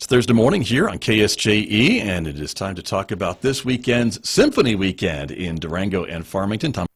It's Thursday morning here on KSJE, and it is time to talk about this weekend's Symphony Weekend in Durango and Farmington. Tom.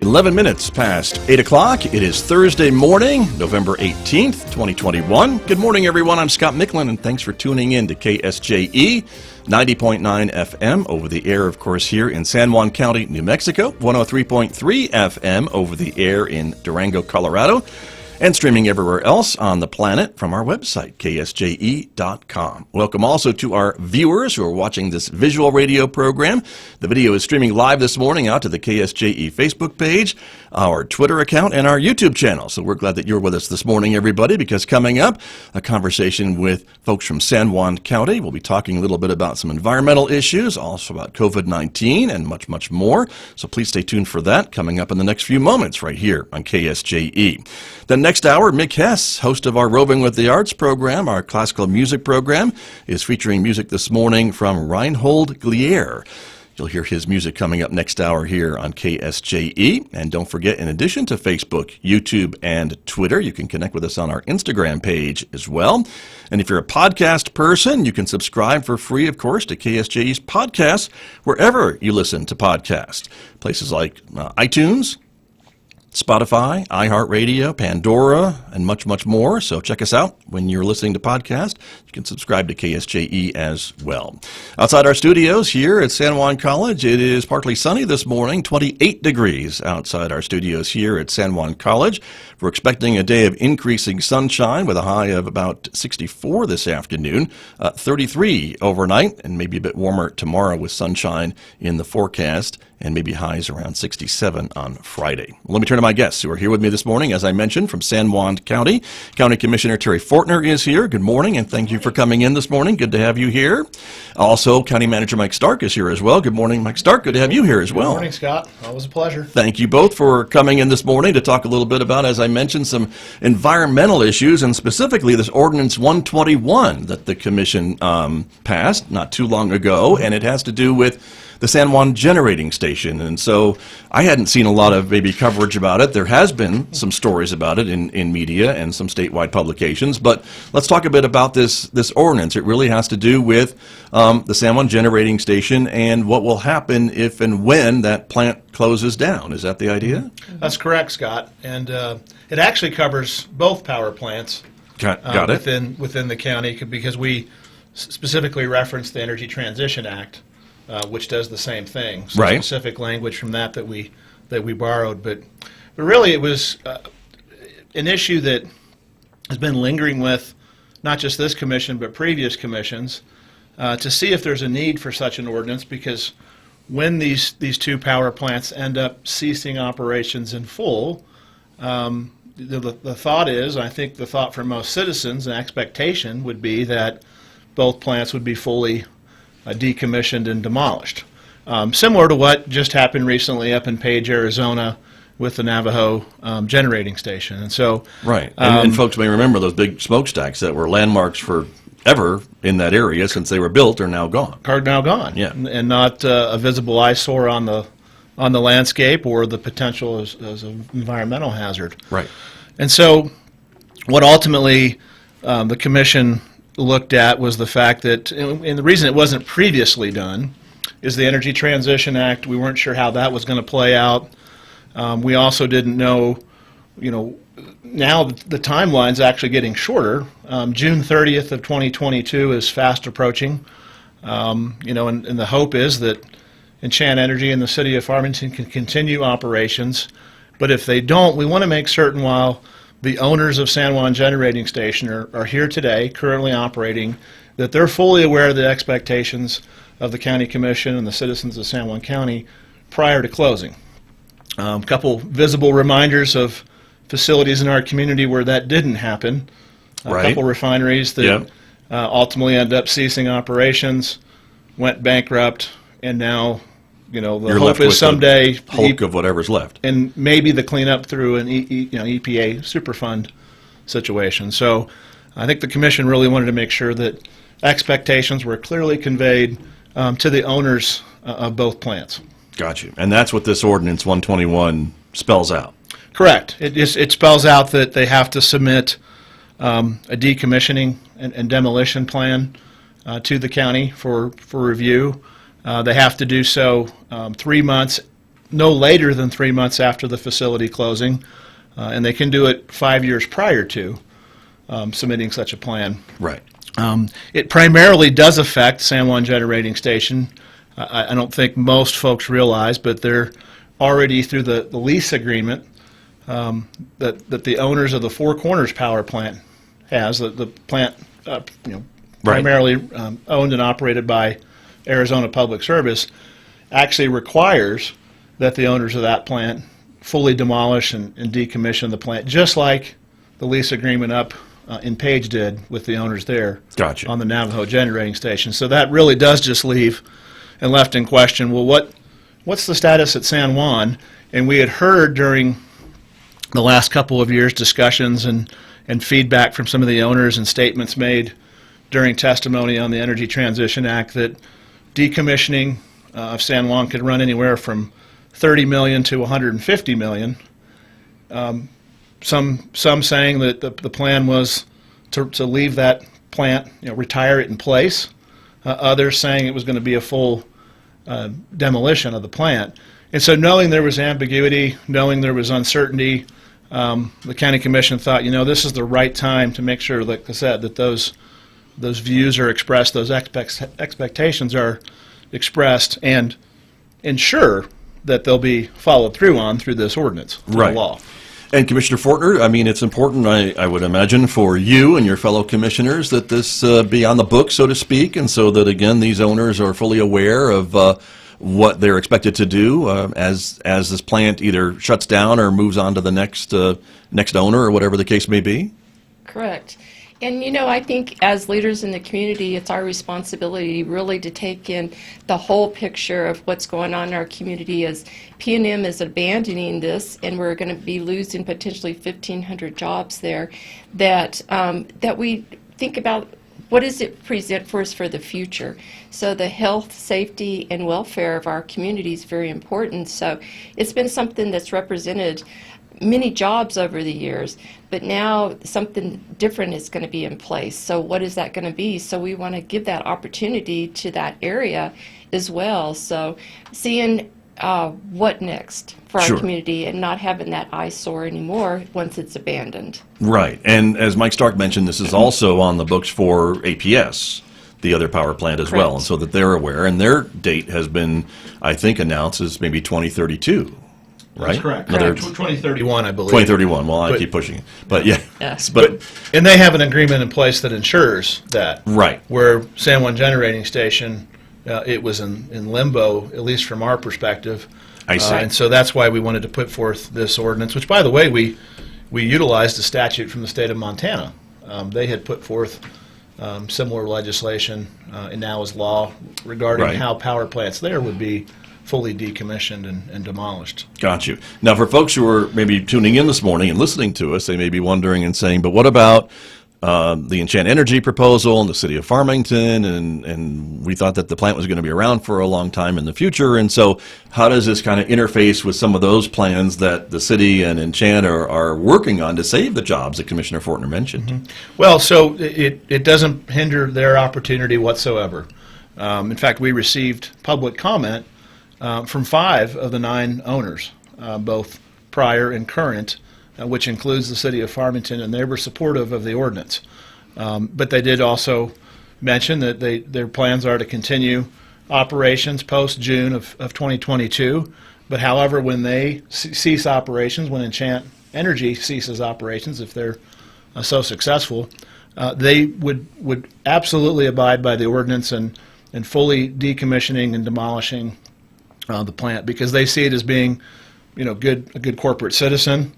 11 minutes past 8 o'clock. It is Thursday morning, November 18th, 2021. Good morning, everyone. I'm Scott Michlin, and thanks for tuning in to KSJE 90.9 FM over the air, of course, here in San Juan County, New Mexico, 103.3 FM over the air in Durango, Colorado, and streaming everywhere else on the planet from our website, ksje.com. Welcome also to our viewers who are watching this visual radio program. The video is streaming live this morning out to the KSJE Facebook page, our Twitter account, and our YouTube channel. So we're glad that you're with us this morning, everybody, because coming up, a conversation with folks from San Juan County. We'll be talking a little bit about some environmental issues, also about COVID-19, and much, much more. So please stay tuned for that coming up in the next few moments right here on KSJE. The next hour, Mick Hess, host of our Roving with the Arts program, our classical music program, is featuring music this morning from Reinhold Glier. You'll hear his music coming up next hour here on KSJE. And don't forget, in addition to Facebook, YouTube, and Twitter, you can connect with us on our Instagram page as well. And if you're a podcast person, you can subscribe for free, of course, to KSJE's podcasts wherever you listen to podcasts. Places like iTunes, Spotify, iHeartRadio, Pandora, and much, much more. So check us out when you're listening to podcasts. You can subscribe to KSJE as well. Outside our studios here at San Juan College, it is partly sunny this morning, 28 degrees outside our studios here at San Juan College. We're expecting a day of increasing sunshine with a high of about 64 this afternoon, 33 overnight, and maybe a bit warmer tomorrow with sunshine in the forecast, and maybe highs around 67 on Friday. Well, let me turn to my guests who are here with me this morning. As I mentioned, from San Juan County, County Commissioner Terry Fortner is here. Good morning, and thank you for coming in this morning. Good to have you here. Also, County Manager Mike Stark is here as well. Good morning, Mike Stark. Good to have you here as well. Good morning, Scott. Always a pleasure. Thank you both for coming in this morning to talk a little bit about, as I mentioned, some environmental issues, and specifically this Ordinance 121 that the Commission passed not too long ago, and it has to do with the San Juan Generating Station. And so I hadn't seen a lot of maybe coverage about it. There has been some stories about it in media and some statewide publications, but let's talk a bit about this ordinance. It really has to do with the San Juan Generating Station and what will happen if and when that plant closes down. Is that the idea? That's correct, Scott. And it actually covers both power plants Got it. within the county, because we specifically referenced the Energy Transition Act, which does the same thing. So right. Specific language from that we borrowed, but really it was an issue that has been lingering with not just this commission but previous commissions to see if there's a need for such an ordinance, because when these two power plants end up ceasing operations in full, the thought is, I think the thought for most citizens and expectation would be that both plants would be fully decommissioned and demolished. Similar to what just happened recently up in Page, Arizona with the Navajo generating station. And so, right. And folks may remember those big smokestacks that were landmarks forever in that area since they were built are now gone. Are now gone. Yeah. And not a visible eyesore on the landscape or the potential as an environmental hazard. Right. And so what ultimately the commission looked at was the fact that, and the reason it wasn't previously done is the Energy Transition Act. We weren't sure how that was going to play out. We also didn't know, now the timeline's actually getting shorter. June 30th of 2022 is fast approaching, and the hope is that Enchant Energy and the city of Farmington can continue operations. But if they don't, we want to make certain while the owners of San Juan Generating Station are here today, currently operating, that they're fully aware of the expectations of the County Commission and the citizens of San Juan County prior to closing. A couple visible reminders of facilities in our community where that didn't happen. A Right. couple refineries that Yep. ultimately ended up ceasing operations, went bankrupt, and now, the You're hope left is with someday the hulk of whatever's left. and maybe the cleanup through an EPA Superfund situation. So I think the commission really wanted to make sure that expectations were clearly conveyed to the owners of both plants. Got you. And that's what this ordinance 121 spells out. Correct. It spells out that they have to submit a decommissioning and demolition plan to the county for review. They have to do so 3 months, no later than 3 months after the facility closing, and they can do it 5 years prior to submitting such a plan. Right. It primarily does affect San Juan Generating Station. I don't think most folks realize, but they're already through the lease agreement that the owners of the Four Corners Power Plant has, the plant primarily owned and operated by Arizona Public Service, actually requires that the owners of that plant fully demolish and decommission the plant, just like the lease agreement up in Page did with the owners there Gotcha. on the Navajo Generating Station. So that really does just leave and left in question, well, what's the status at San Juan? And we had heard during the last couple of years discussions and feedback from some of the owners and statements made during testimony on the Energy Transition Act that decommissioning of San Juan could run anywhere from $30 million to $150 million. Some saying that the plan was to leave that plant, retire it in place. Others saying it was going to be a full demolition of the plant. And so knowing there was ambiguity, knowing there was uncertainty, the County Commission thought, this is the right time to make sure, like I said, that those views are expressed, those expectations are expressed, and ensure that they'll be followed through on through this ordinance, through Right. the law. And Commissioner Fortner, I mean, it's important, I would imagine, for you and your fellow commissioners that this be on the book, so to speak, and so that, again, these owners are fully aware of what they're expected to do as this plant either shuts down or moves on to the next owner or whatever the case may be. Correct. And I think as leaders in the community, it's our responsibility really to take in the whole picture of what's going on in our community as P&M is abandoning this, and we're going to be losing potentially 1,500 jobs there, that we think about what does it present for us for the future. So the health, safety, and welfare of our community is very important. So it's been something that's represented many jobs over the years, but now something different is going to be in place. So what is that going to be? So we want to give that opportunity to that area as well. So seeing what next for our Sure. community and not having that eyesore anymore once it's abandoned. Right. And as Mike Stark mentioned, this is also on the books for APS, the other power plant as well, Correct. and so that they're aware. And their date has been, I think, announced as maybe 2032. Right? That's correct. Another 2031, I believe. 2031. Well, I But- keep pushing it. But yeah. Yes. But And they have an agreement in place that ensures that. right. Where San Juan Generating Station, it was in limbo, at least from our perspective. I see. And so that's why we wanted to put forth this ordinance, which, by the way, we utilized a statute from the state of Montana. They had put forth similar legislation and now is law regarding Right. how power plants there would be fully decommissioned and demolished. Got you. Now, for folks who are maybe tuning in this morning and listening to us, they may be wondering and saying, but what about the Enchant Energy proposal in the city of Farmington? And we thought that the plant was going to be around for a long time in the future. And so how does this kind of interface with some of those plans that the city and Enchant are working on to save the jobs that Commissioner Fortner mentioned? Mm-hmm. Well, so it doesn't hinder their opportunity whatsoever. In fact, we received public comment from 5 of the 9 owners, both prior and current, which includes the city of Farmington, and they were supportive of the ordinance. But they did also mention that their plans are to continue operations post-June of 2022. But however, when they cease operations, when Enchant Energy ceases operations, if they're so successful, they would absolutely abide by the ordinance and fully decommissioning and demolishing the plant, because they see it as being, a good corporate citizen.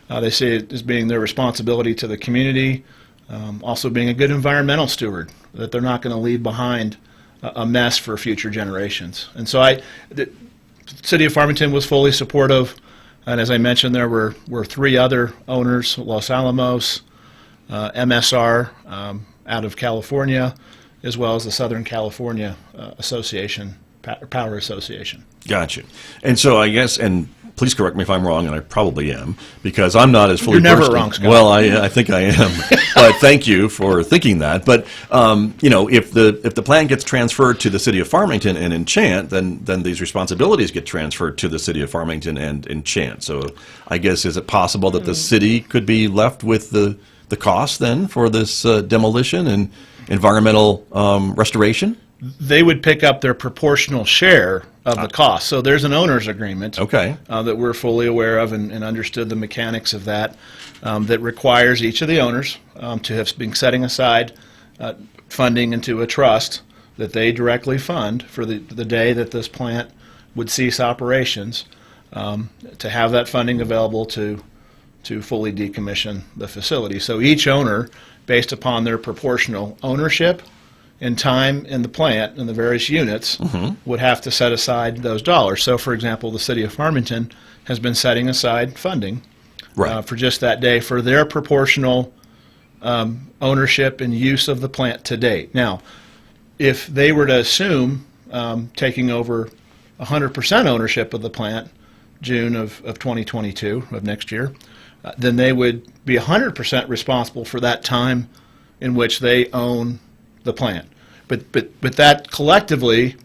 They see it as being their responsibility to the community, also being a good environmental steward, that they're not going to leave behind a mess for future generations. And so the City of Farmington was fully supportive, and as I mentioned, there were 3 other owners: Los Alamos, MSR out of California, as well as the Southern California Association, Power Association. Gotcha. And so I guess, and please correct me if I'm wrong, and I probably am, because I'm not as fully You're never versed in- wrong, Scott. Well, I think I am, but thank you for thinking that. But if the plan gets transferred to the City of Farmington and Enchant, then these responsibilities get transferred to the City of Farmington and Enchant. So I guess, is it possible that the city could be left with the cost then for this demolition and environmental restoration? They would pick up their proportional share of the cost. So there's an owner's agreement Okay. that we're fully aware of and understood the mechanics of that, that requires each of the owners to have been setting aside funding into a trust that they directly fund for the day that this plant would cease operations, to have that funding available to fully decommission the facility. So each owner, based upon their proportional ownership and time in the plant and the various units, would have to set aside those dollars. So, for example, the City of Farmington has been setting aside funding for just that day for their proportional ownership and use of the plant to date. Now, if they were to assume taking over 100% ownership of the plant June of 2022, of next year, then they would be 100% responsible for that time in which they own the plant. But that collectively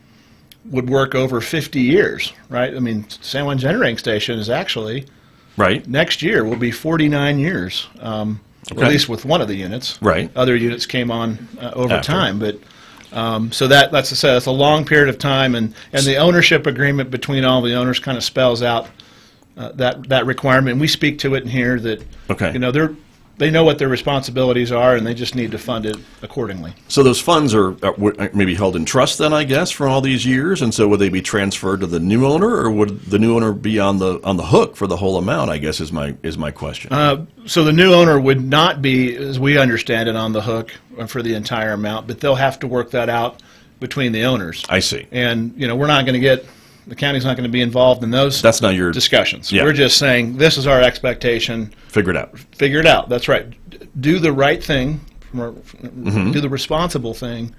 would work over 50 years, right? I mean, San Juan Generating Station is actually, Right. next year will be 49 years, or Okay. at least with one of the units. Right. Other units came on over After. time, but so that's a long period of time, and the ownership agreement between all the owners kind of spells out that requirement. And we speak to it in here that Okay. they know what their responsibilities are, and they just need to fund it accordingly. So those funds are maybe held in trust then, I guess, for all these years, and so would they be transferred to the new owner, or would the new owner be on the hook for the whole amount, I guess, is my question. So the new owner would not be, as we understand it, on the hook for the entire amount, but they'll have to work that out between the owners. I see. And we're not going to the county's not going to be involved in those That's not your discussions. Yeah. We're just saying this is our expectation. Figure it out. Figure it out. That's right. Do the right thing. Mm-hmm. Do the responsible thing.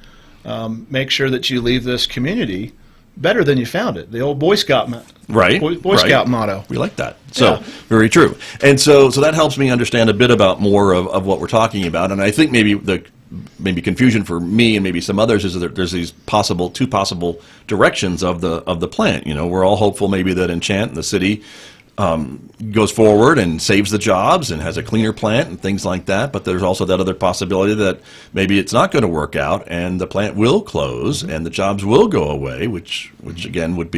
Make sure that you leave this community better than you found it. The old Boy Scout Right. Boy Scout motto. We like that. So, Yeah. very true. And so that helps me understand a bit about more of what we're talking about. And I think maybe maybe confusion for me and maybe some others is that there's these two possible directions of the plant. We're all hopeful maybe that Enchant and the city goes forward and saves the jobs and has a cleaner plant and things like that. But there's also that other possibility that maybe it's not going to work out and the plant will close and the jobs will go away, which again would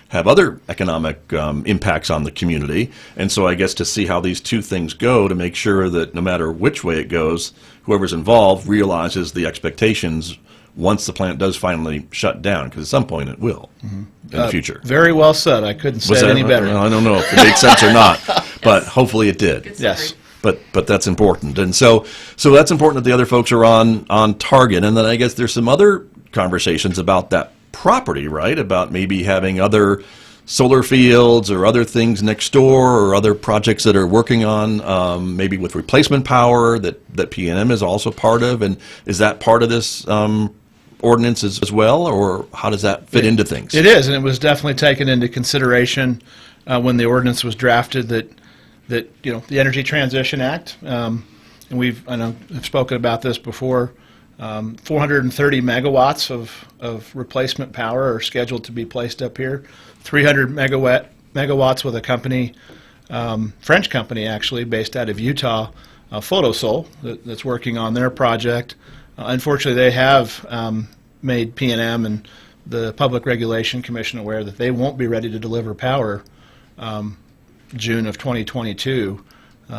have other economic impacts on the community. And so I guess to see how these two things go, to make sure that no matter which way it goes, whoever's involved realizes the expectations once the plant does finally shut down, because at some point it will in the future. Very well said. I couldn't say Was it that- any better. I don't know if it made sense or not, but hopefully it did. Yes. But that's important, and so that's important that the other folks are on target, and then I guess there's some other conversations about that property, right? About maybe having other solar fields or other things next door, or other projects that are working on, maybe with replacement power that P&M is also part of, and is that part of this ordinance as well, or how does that fit into things? It is, and it was definitely taken into consideration when the ordinance was drafted. That the Energy Transition Act, and I've spoken about this before. 430 megawatts of replacement power are scheduled to be placed up here. 300 megawatts with a company, French company actually, based out of Utah, Photosol, that's working on their project. Unfortunately, they have made P&M and the Public Regulation Commission aware that they won't be ready to deliver power June of 2022.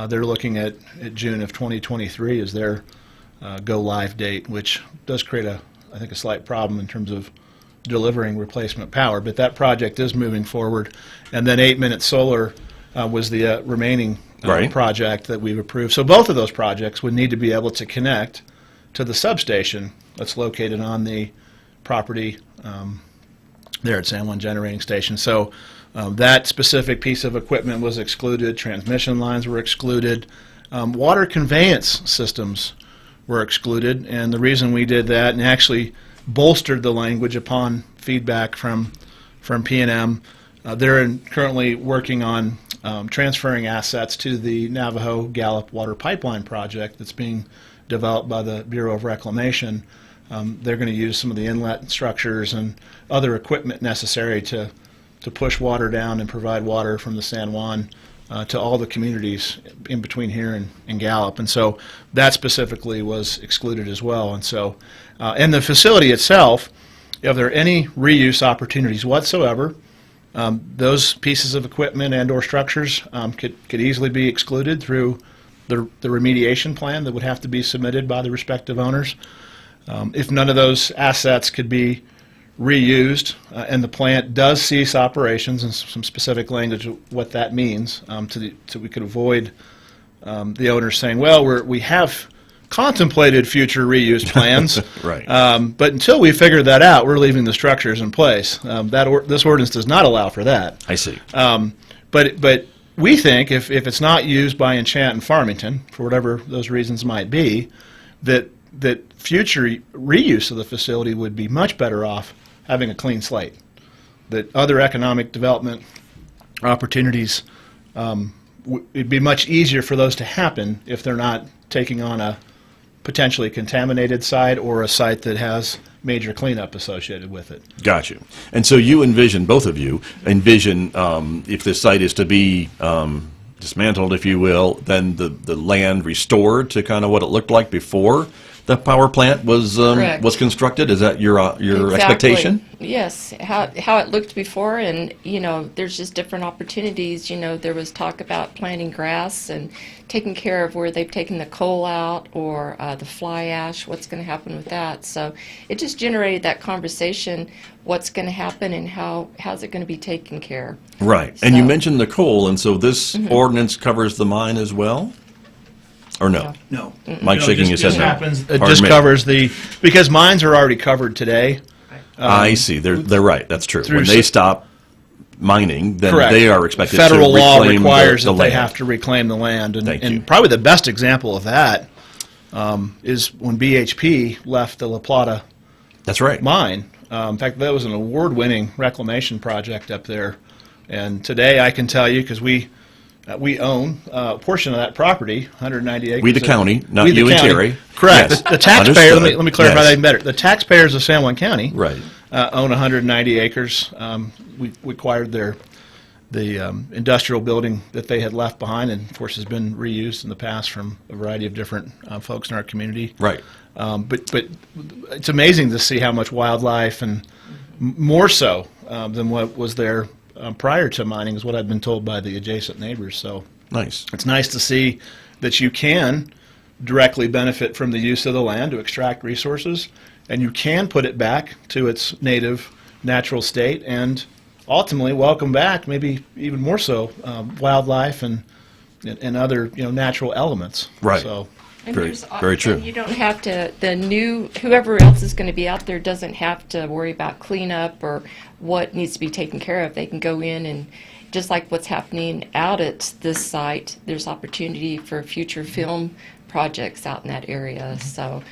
They're looking at June of 2023 as their go live date, which does create I think a slight problem in terms of delivering replacement power. But that project is moving forward. And then 8 Minute Solar was the remaining project that we've approved. So both of those projects would need to be able to connect to the substation that's located on the property there at San Juan Generating Station. So that specific piece of equipment was excluded. Transmission lines were excluded. Water conveyance systems were excluded. And the reason we did that and actually bolstered the language upon feedback from P&M, they're currently working on transferring assets to the Navajo Gallup Water Pipeline project that's being developed by the Bureau of Reclamation. They're going to use some of the inlet structures and other equipment necessary to push water down and provide water from the San Juan to all the communities in between here and Gallup. And so that specifically was excluded as well. And so in the facility itself, if there are any reuse opportunities whatsoever, those pieces of equipment and or structures could easily be excluded through the remediation plan that would have to be submitted by the respective owners. If none of those assets could be reused and the plant does cease operations, and some specific language of what that means, so we could avoid the owners saying, well, we have contemplated future reuse plans, Right. But until we figure that out, we're leaving the structures in place. This ordinance does not allow for that. I see. But we think if it's not used by Enchant and Farmington, for whatever those reasons might be, that future reuse of the facility would be much better off having a clean slate. That other economic development opportunities, it'd be much easier for those to happen if they're not taking on a potentially contaminated site or a site that has major cleanup associated with it. Got you. And so you envision, both of you, if this site is to be dismantled, if you will, then the land restored to kind of what it looked like before the power plant was constructed. Is that your Exactly. expectation? Yes, how it looked before, and there's just different opportunities. There was talk about planting grass and taking care of where they've taken the coal out or the fly ash. What's going to happen with that? So it just generated that conversation. What's going to happen and how's it going to be taken care of? Right. And you So- mentioned the coal, and so this ordinance covers the mine as well? Or no? No. Mike shaking his head no. It Pardon just me. covers because mines are already covered today. I see. They're right. That's true. through When they s- stop mining, then Correct. they are expected Federal to law reclaim requires the that they land. have to reclaim the land, Thank you. and probably the best example of that is when BHP left the La Plata That's right. mine. In fact, that was an award-winning reclamation project up there, and today I can tell you because we own a portion of that property, 190 acres. We the county, not We the you and county. Terry. Correct. Yes. The taxpayer. Understood. Let me clarify Yes. that even better. The taxpayers of San Juan County Right. own 190 acres. We acquired the industrial building that they had left behind, and of course has been reused in the past from a variety of different folks in our community. Right. But it's amazing to see how much wildlife, and more so than what was there prior to mining, is what I've been told by the adjacent neighbors. So Nice. it's nice to see that you can directly benefit from the use of the land to extract resources, and you can put it back to its native natural state, and ultimately welcome back, maybe even more so, wildlife and other natural elements. Right. So And Very- there's- very true. and you don't have to, whoever else is going to be out there doesn't have to worry about cleanup or what needs to be taken care of. They can go in and, just like what's happening out at this site, there's opportunity for future film projects out in that area. So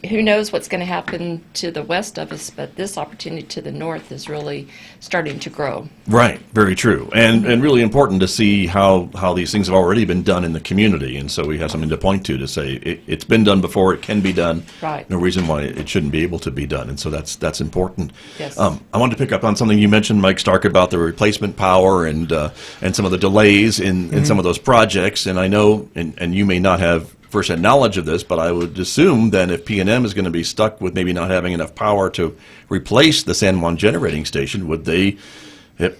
who knows what's going to happen to the west of us, but this opportunity to the north is really starting to grow. Right, very true, and really important to see how these things have already been done in the community, and so we have something to point to say it's been done before, it can be done. Right. No reason why it shouldn't be able to be done, and so that's important. Yes. I wanted to pick up on something you mentioned, Mike Stark, about the replacement power and some of the delays in some of those projects, and I know, and you may not have first-hand knowledge of this, but I would assume then if P&M is going to be stuck with maybe not having enough power to replace the San Juan Generating Station, would they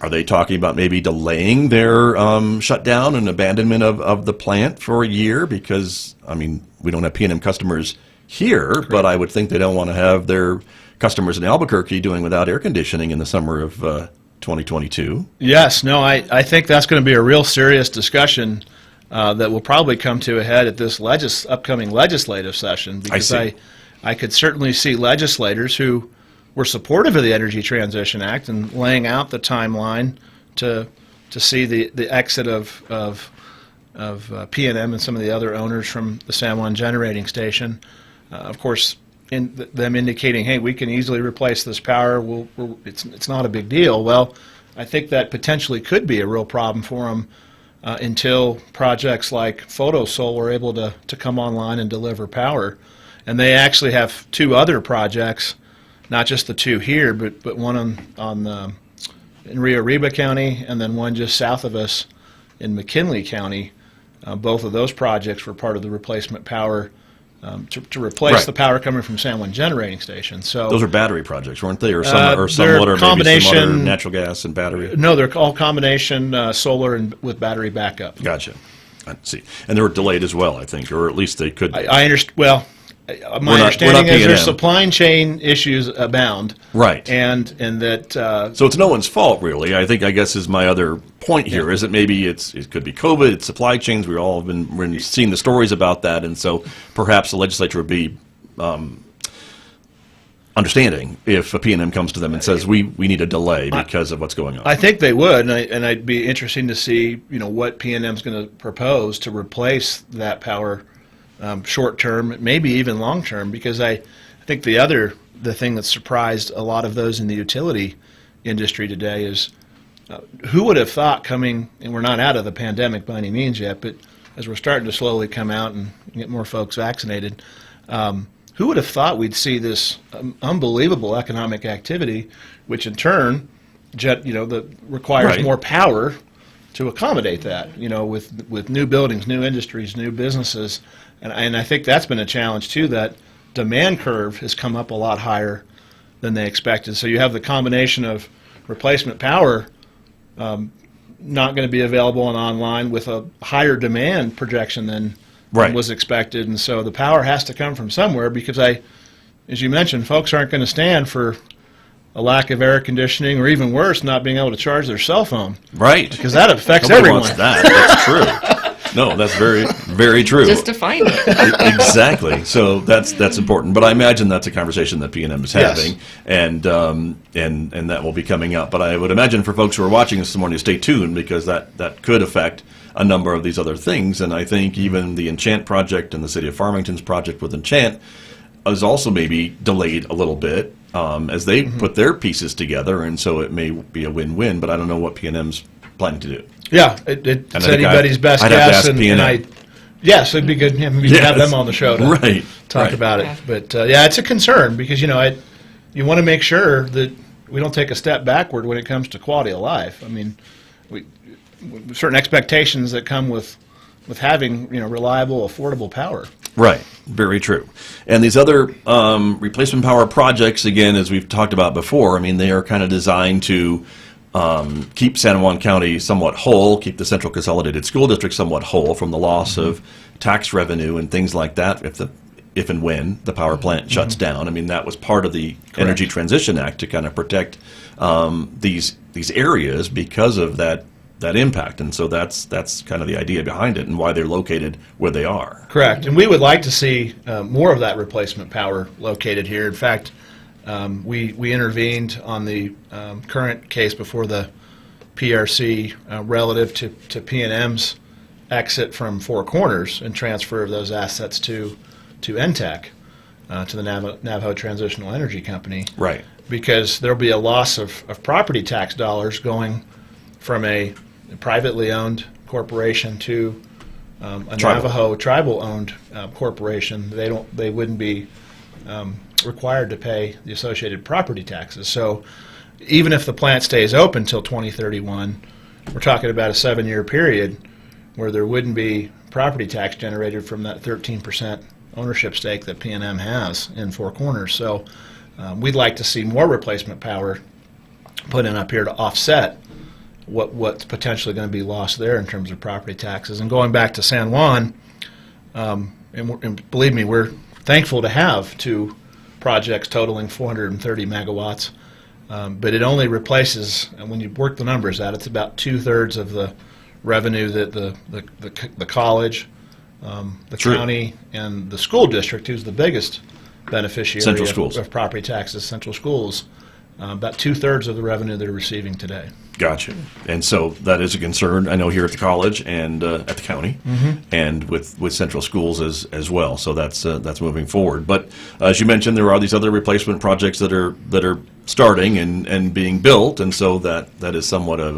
Are they talking about maybe delaying their shutdown and abandonment of the plant for a year? Because, I mean, we don't have P&M customers here, correct, but I would think they don't want to have their customers in Albuquerque doing without air conditioning in the summer of 2022. Yes, no, I think that's going to be a real serious discussion that will probably come to a head at this upcoming legislative session, because I could certainly see legislators who were supportive of the Energy Transition Act and laying out the timeline to see the exit of P&M and some of the other owners from the San Juan generating station. Of course, them indicating, hey, we can easily replace this power. It's not a big deal. Well, I think that potentially could be a real problem for them until projects like PhotoSol are able to come online and deliver power. And they actually have two other projects, not just the two here, but one in Rio Arriba County, and then one just south of us in McKinley County. Both of those projects were part of the replacement power to replace right, the power coming from San Juan generating station. So those are battery projects, weren't they, or somewhat, or maybe some other natural gas and battery? No, they're all combination solar and with battery backup. Gotcha. I see. And they were delayed as well, I think, or at least they could. I understand. Well, my understanding is there's supply chain issues abound. Right. And that. So it's no one's fault, really. I guess is my other point here, is that maybe it could be COVID, it's supply chains. We've all been seeing the stories about that, and so perhaps the legislature would be understanding if a P&M comes to them and says we need a delay because of what's going on. I think they would, and I'd be interested to see what P&M's going to propose to replace that power. Short term, maybe even long term, because I think the thing that surprised a lot of those in the utility industry today is who would have thought coming, and we're not out of the pandemic by any means yet, but as we're starting to slowly come out and get more folks vaccinated, who would have thought we'd see this unbelievable economic activity, which in turn, requires right, more power to accommodate that, with new buildings, new industries, new businesses. And I think that's been a challenge, too, that demand curve has come up a lot higher than they expected. So you have the combination of replacement power not going to be available and online with a higher demand projection than was expected. And so the power has to come from somewhere, because as you mentioned, folks aren't going to stand for a lack of air conditioning, or even worse, not being able to charge their cell phone. Right. Because that affects Nobody everyone. Wants that. That's true. No, that's very, very true. Just define it. Exactly. So that's important. But I imagine that's a conversation that P&M is having, and that will be coming up. But I would imagine for folks who are watching this morning to stay tuned, because that could affect a number of these other things. And I think even the Enchant project and the City of Farmington's project with Enchant is also maybe delayed a little bit as they put their pieces together, and so it may be a win-win. But I don't know what P&M's planning to do. Yeah, it's anybody's best guess. Yes, it'd be good to have them on the show to talk about it. But it's a concern, because you want to make sure that we don't take a step backward when it comes to quality of life. I mean, certain expectations that come with having reliable, affordable power. Right, very true. And these other replacement power projects, again, as we've talked about before, I mean, they are kind of designed to keep San Juan County somewhat whole, keep the Central Consolidated School District somewhat whole from the loss of tax revenue and things like that if and when the power plant shuts down. I mean, that was part of the Energy Transition Act, to kind of protect these areas because of that impact. And so that's kind of the idea behind it and why they're located where they are. Correct. And we would like to see more of that replacement power located here. In fact, we intervened on the current case before the PRC relative to P&M's exit from Four Corners and transfer of those assets to NTEC, to the Navajo Transitional Energy Company. Right. Because there'll be a loss of property tax dollars going from a privately owned corporation to a Navajo tribal-owned corporation. They wouldn't be required to pay the associated property taxes. So even if the plant stays open till 2031, we're talking about a 7-year period where there wouldn't be property tax generated from that 13% ownership stake that P&M has in Four Corners. So we'd like to see more replacement power put in up here to offset what's potentially going to be lost there in terms of property taxes. And going back to San Juan, and believe me, we're thankful to have two projects totaling 430 megawatts, but it only replaces, and when you work the numbers out, it's about 2/3 of the revenue that the college, the True. county, and the school district, who's the biggest beneficiary Central schools. of property taxes, central schools, about 2/3 of the revenue they're receiving today. Gotcha. And so that is a concern, I know, here at the college and at the county, and with central schools as well. So that's moving forward. But as you mentioned, there are these other replacement projects that are starting and being built, and so that is somewhat of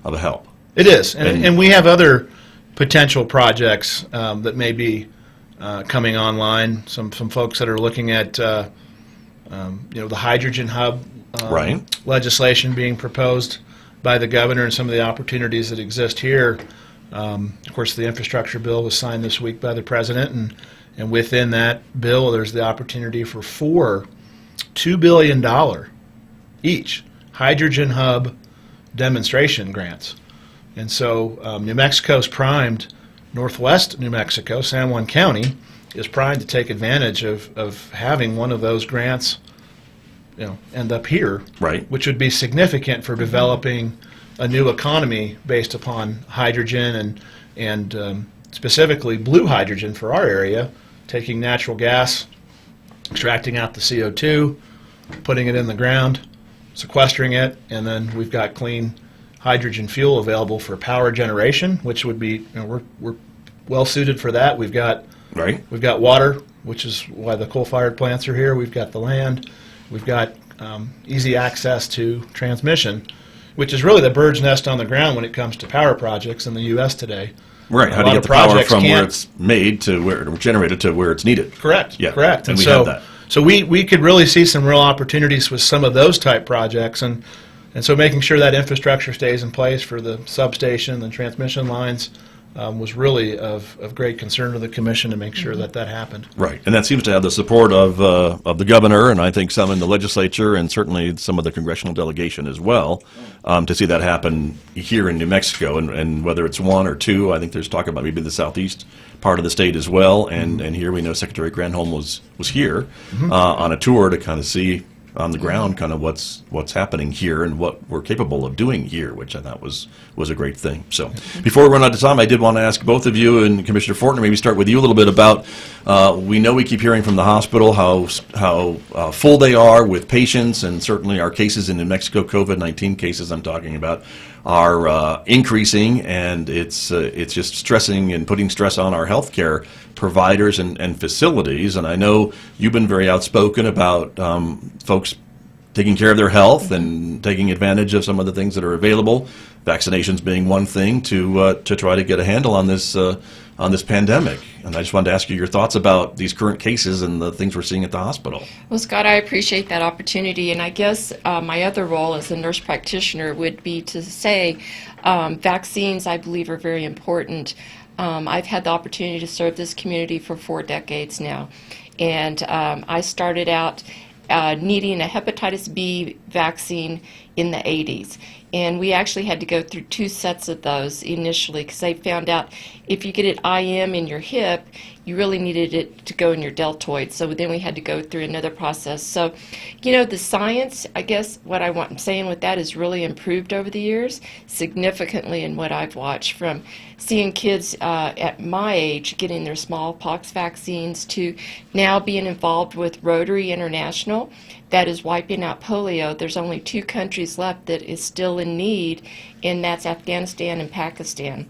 a help. It is, and we have other potential projects that may be coming online. Some folks that are looking at the hydrogen hub Right. legislation being proposed by the governor, and some of the opportunities that exist here. Of course, the infrastructure bill was signed this week by the president, and within that bill, there's the opportunity for 4 $2 billion each hydrogen hub demonstration grants. And so New Mexico's primed, northwest New Mexico, San Juan County, is primed to take advantage of having one of those grants end up here, Right. which would be significant for developing a new economy based upon hydrogen and specifically blue hydrogen for our area, taking natural gas, extracting out the CO2, putting it in the ground, sequestering it, and then we've got clean hydrogen fuel available for power generation, which would be, we're well suited for that. We've got water, which is why the coal-fired plants are here. We've got the land. We've got easy access to transmission, which is really the bird's nest on the ground when it comes to power projects in the U.S. today. Right. How do you get the power from where it's made to where it's generated to where it's needed? Correct. Yeah. Correct. And we so, have that. So we could really see some real opportunities with some of those type projects, and so making sure that infrastructure stays in place for the substation and transmission lines was really of great concern to the commission to make sure that happened. Right, and that seems to have the support of the governor, and I think some in the legislature, and certainly some of the congressional delegation as well, to see that happen here in New Mexico, and whether it's one or two, I think there's talk about maybe the southeast part of the state as well, and here we know Secretary Granholm was here on a tour to kind of see on the ground kind of what's happening here and what we're capable of doing here, which I thought was a great thing. So before we run out of time, I did want to ask both of you and Commissioner Fortner, maybe start with you a little bit about, we know we keep hearing from the hospital how full they are with patients, and certainly our cases in New Mexico, COVID-19 cases I'm talking about, are increasing, and it's just stressing and putting stress on our healthcare providers and facilities. And I know you've been very outspoken about folks taking care of their health and taking advantage of some of the things that are available, vaccinations being one thing, to try to get a handle on this pandemic. And I just wanted to ask you your thoughts about these current cases and the things we're seeing at the hospital. Well, Scott, I appreciate that opportunity, and I guess my other role as a nurse practitioner would be to say vaccines, I believe, are very important. I've had the opportunity to serve this community for 4 decades now, and I started out needing a hepatitis B vaccine in the 80s. And we actually had to go through 2 sets of those initially, because they found out if you get it IM in your hip, you really needed it to go in your deltoid. So then we had to go through another process. So, the science, I guess what I'm saying with that is really improved over the years, significantly in what I've watched, from seeing kids at my age getting their smallpox vaccines to now being involved with Rotary International that is wiping out polio. There's only 2 countries left that is still in need, and that's Afghanistan and Pakistan.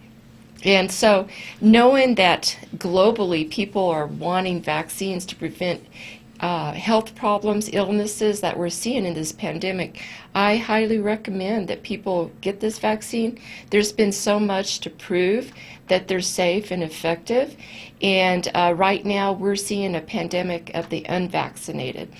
And so knowing that globally people are wanting vaccines to prevent health problems, illnesses that we're seeing in this pandemic, I highly recommend that people get this vaccine. There's been so much to prove that they're safe and effective. And right now we're seeing a pandemic of the unvaccinated.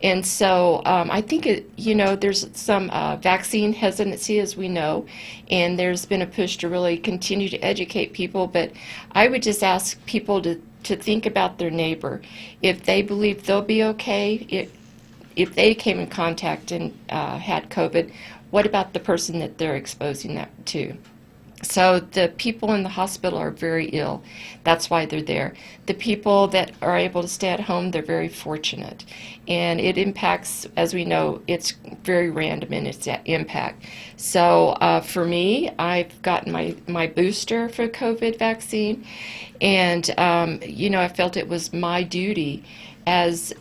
And so I think, there's some vaccine hesitancy, as we know, and there's been a push to really continue to educate people. But I would just ask people to think about their neighbor. If they believe they'll be okay, if they came in contact and had COVID, what about the person that they're exposing that to? So the people in the hospital are very ill. That's why they're there. The people that are able to stay at home, they're very fortunate. And it impacts, as we know, it's very random in its impact. So for me, I've gotten my booster for COVID vaccine. And, I felt it was my duty as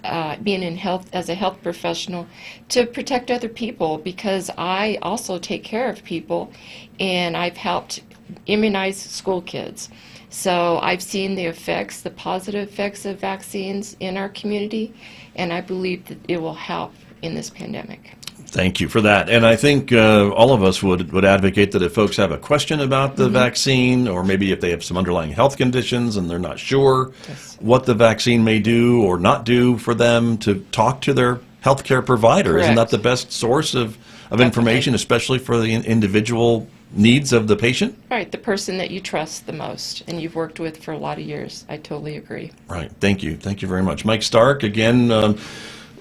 being in health, as a health professional, to protect other people, because I also take care of people, and I've helped immunize school kids. So I've seen the effects, the positive effects of vaccines in our community, and I believe that it will help in this pandemic. Thank you for that. And I think all of us would advocate that if folks have a question about the vaccine, or maybe if they have some underlying health conditions and they're not sure what the vaccine may do or not do for them, to talk to their healthcare provider. Correct. Isn't that the best source of information, especially for the individual needs of the patient? Right, the person that you trust the most and you've worked with for a lot of years. I totally agree. Right. Thank you. Thank you very much. Mike Stark, again,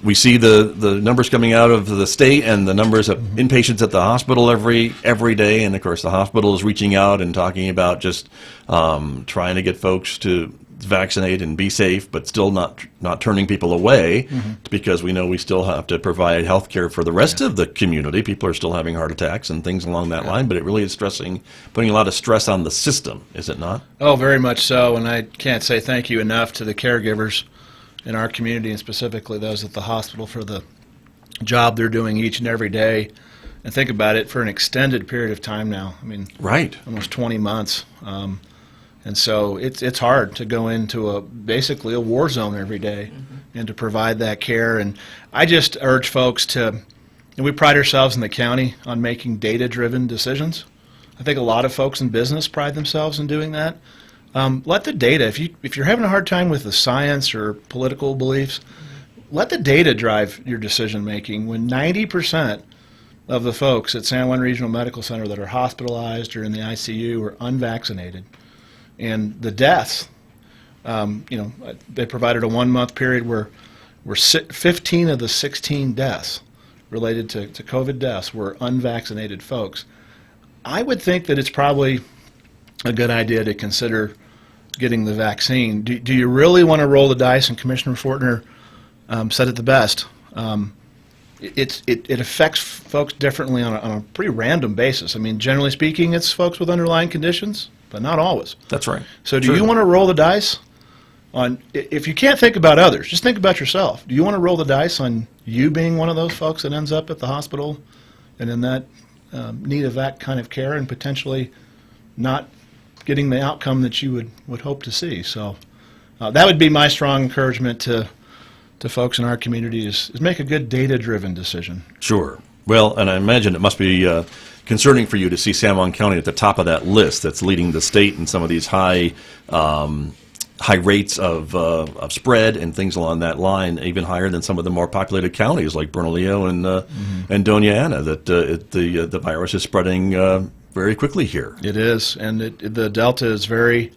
we see the numbers coming out of the state and the numbers of inpatients at the hospital every day. And, of course, the hospital is reaching out and talking about just trying to get folks to vaccinate and be safe, but still not turning people away, because we know we still have to provide health care for the rest of the community. People are still having heart attacks and things along that line, but it really is putting a lot of stress on the system, is it not? Oh, very much so, and I can't say thank you enough to the caregivers in our community, and specifically those at the hospital, for the job they're doing each and every day. And think about it, for an extended period of time now. I mean, Right. almost 20 months. And so it's hard to go into basically a war zone every day and to provide that care. And I just urge folks and we pride ourselves in the county on making data-driven decisions. I think a lot of folks in business pride themselves in doing that. Let the data, if you're having a hard time with the science or political beliefs, let the data drive your decision making. When 90% of the folks at San Juan Regional Medical Center that are hospitalized or in the ICU are unvaccinated, and the deaths, they provided a 1-month period where 15 of the 16 deaths related to COVID deaths were unvaccinated folks. I would think that it's probably a good idea to consider getting the vaccine. Do you really want to roll the dice? And Commissioner Fortner said it the best. It affects folks differently on a pretty random basis. I mean, generally speaking, it's folks with underlying conditions, but not always. That's right. So do you want to roll the dice on, if you can't think about others, just think about yourself. Do you want to roll the dice on you being one of those folks that ends up at the hospital and in that need of that kind of care, and potentially not getting the outcome that you would hope to see? So that would be my strong encouragement to folks in our community, is make a good data-driven decision. Sure. Well, and I imagine it must be concerning for you to see San Juan County at the top of that list that's leading the state in some of these high rates of spread and things along that line, even higher than some of the more populated counties like Bernalillo and Doña Ana, that the virus is spreading very quickly here. It is, and the Delta is very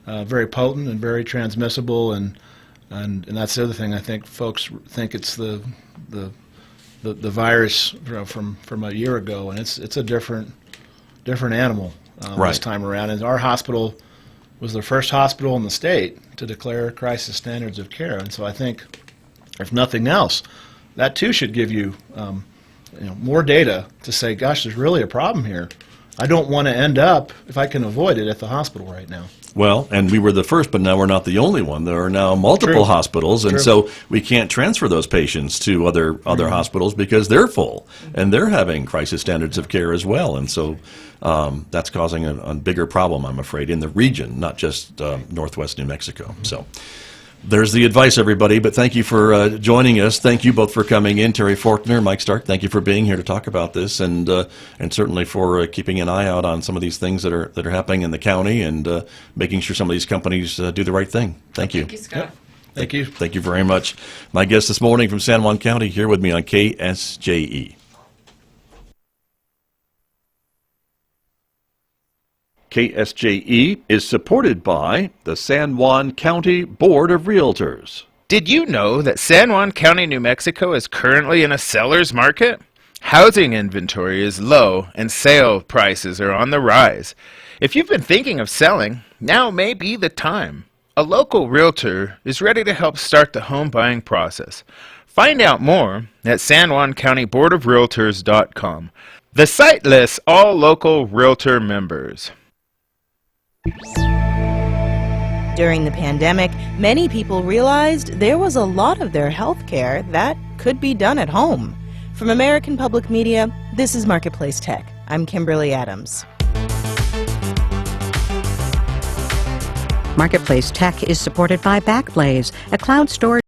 potent and very transmissible, and that's the other thing. I think folks think it's the virus from a year ago, and it's a different animal this time around. And our hospital was the first hospital in the state to declare crisis standards of care, and so I think, if nothing else, that too should give you more data to say, gosh, there's really a problem here. I don't want to end up, if I can avoid it, at the hospital right now. Well, and we were the first, but now we're not the only one. There are now multiple hospitals, and so we can't transfer those patients to other hospitals because they're full, and they're having crisis standards of care as well. And so that's causing a bigger problem, I'm afraid, in the region, not just northwest New Mexico. So there's the advice, everybody. But thank you for joining us. Thank you both for coming in, Terry Fortner, Mike Stark. Thank you for being here to talk about this, and certainly for keeping an eye out on some of these things that are happening in the county, and making sure some of these companies do the right thing. Thank you. Thank you, Scott. Yep. Thank you. Thank you very much. My guest this morning from San Juan County, here with me on KSJE. KSJE is supported by the San Juan County Board of Realtors. Did you know that San Juan County, New Mexico is currently in a seller's market? Housing inventory is low and sale prices are on the rise. If you've been thinking of selling, now may be the time. A local realtor is ready to help start the home buying process. Find out more at San Juan County Board of Realtors.com. The site lists all local realtor members. During the pandemic, many people realized there was a lot of their health care that could be done at home. From American Public Media, this is Marketplace Tech. I'm Kimberly Adams. Marketplace Tech is supported by Backblaze, a cloud storage